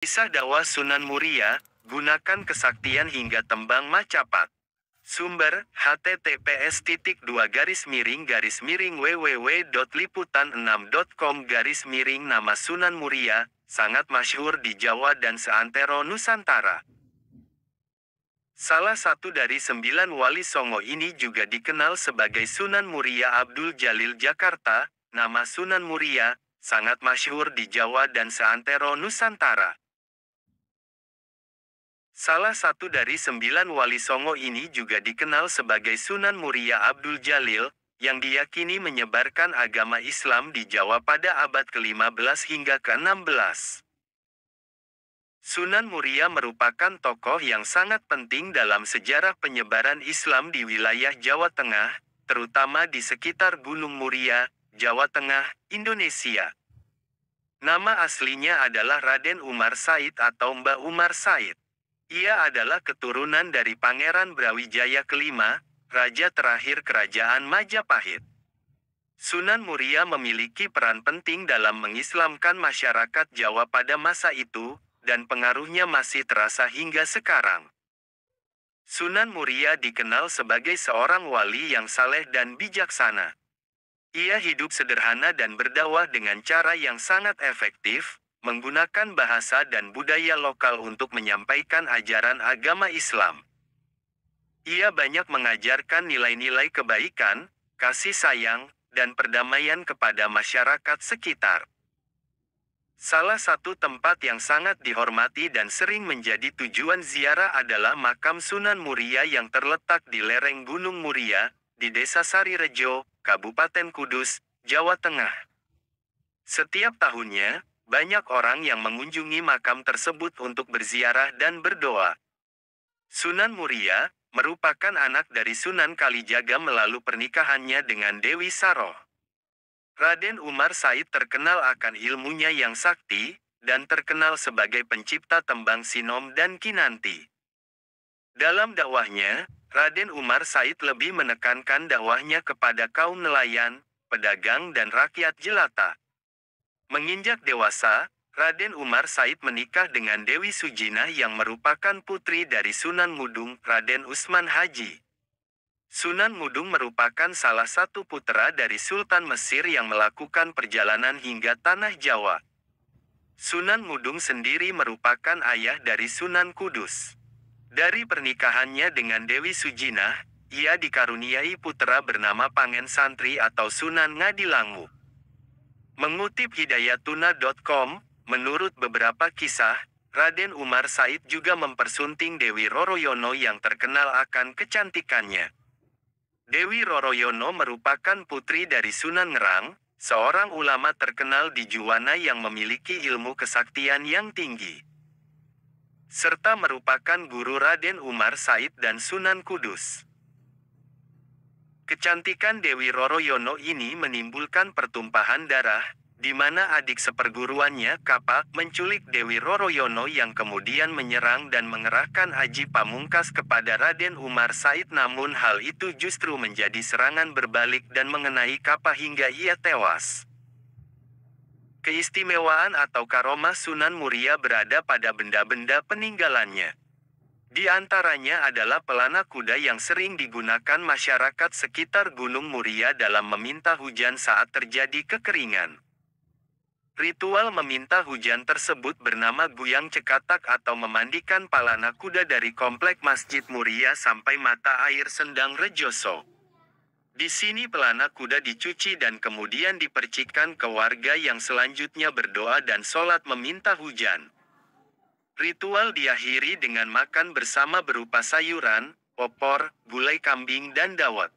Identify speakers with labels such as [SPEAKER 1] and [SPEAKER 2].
[SPEAKER 1] Kisah dakwah Sunan Muria, gunakan kesaktian hingga tembang Macapat. Sumber, https://www.liputan6.com/ Nama Sunan Muria, sangat masyhur di Jawa dan seantero Nusantara. Salah satu dari 9 wali Songo ini juga dikenal sebagai Sunan Muria Abdul Jalil Jakarta. Nama Sunan Muria, sangat masyhur di Jawa dan seantero Nusantara. Salah satu dari 9 wali Songo ini juga dikenal sebagai Sunan Muria Abdul Jalil, yang diyakini menyebarkan agama Islam di Jawa pada abad ke-15 hingga ke-16. Sunan Muria merupakan tokoh yang sangat penting dalam sejarah penyebaran Islam di wilayah Jawa Tengah, terutama di sekitar Gunung Muria, Jawa Tengah, Indonesia. Nama aslinya adalah Raden Umar Said atau Mbah Umar Said. Ia adalah keturunan dari Pangeran Brawijaya kelima, raja terakhir Kerajaan Majapahit. Sunan Muria memiliki peran penting dalam mengislamkan masyarakat Jawa pada masa itu, dan pengaruhnya masih terasa hingga sekarang. Sunan Muria dikenal sebagai seorang wali yang saleh dan bijaksana. Ia hidup sederhana dan berdakwah dengan cara yang sangat efektif, menggunakan bahasa dan budaya lokal untuk menyampaikan ajaran agama Islam. Ia banyak mengajarkan nilai-nilai kebaikan, kasih sayang, dan perdamaian kepada masyarakat sekitar. Salah satu tempat yang sangat dihormati dan sering menjadi tujuan ziarah adalah makam Sunan Muria yang terletak di lereng Gunung Muria, di Desa Sarirejo, Kabupaten Kudus, Jawa Tengah. Setiap tahunnya, banyak orang yang mengunjungi makam tersebut untuk berziarah dan berdoa. Sunan Muria merupakan anak dari Sunan Kalijaga melalui pernikahannya dengan Dewi Saroh. Raden Umar Said terkenal akan ilmunya yang sakti, dan terkenal sebagai pencipta tembang Sinom dan Kinanti. Dalam dakwahnya, Raden Umar Said lebih menekankan dakwahnya kepada kaum nelayan, pedagang dan rakyat jelata. Menginjak dewasa, Raden Umar Said menikah dengan Dewi Sujinah yang merupakan putri dari Sunan Mudung, Raden Usman Haji. Sunan Mudung merupakan salah satu putra dari Sultan Mesir yang melakukan perjalanan hingga Tanah Jawa. Sunan Mudung sendiri merupakan ayah dari Sunan Kudus. Dari pernikahannya dengan Dewi Sujinah, ia dikaruniai putra bernama Pangen Santri atau Sunan Ngadilangu. Mengutip hidayatuna.com, menurut beberapa kisah, Raden Umar Said juga mempersunting Dewi Roroyono yang terkenal akan kecantikannya. Dewi Roroyono merupakan putri dari Sunan Ngerang, seorang ulama terkenal di Juwana yang memiliki ilmu kesaktian yang tinggi, serta merupakan guru Raden Umar Said dan Sunan Kudus. Kecantikan Dewi Roroyono ini menimbulkan pertumpahan darah, di mana adik seperguruannya, Kapak, menculik Dewi Roroyono yang kemudian menyerang dan mengerahkan Aji Pamungkas kepada Raden Umar Said, namun hal itu justru menjadi serangan berbalik dan mengenai Kapak hingga ia tewas. Keistimewaan atau karomah Sunan Muria berada pada benda-benda peninggalannya. Di antaranya adalah pelana kuda yang sering digunakan masyarakat sekitar Gunung Muria dalam meminta hujan saat terjadi kekeringan. Ritual meminta hujan tersebut bernama Guyang Cekatak atau memandikan pelana kuda dari komplek Masjid Muria sampai mata air Sendang Rejoso. Di sini pelana kuda dicuci dan kemudian dipercikkan ke warga yang selanjutnya berdoa dan sholat meminta hujan. Ritual diakhiri dengan makan bersama berupa sayuran, opor, gulai kambing dan dawet.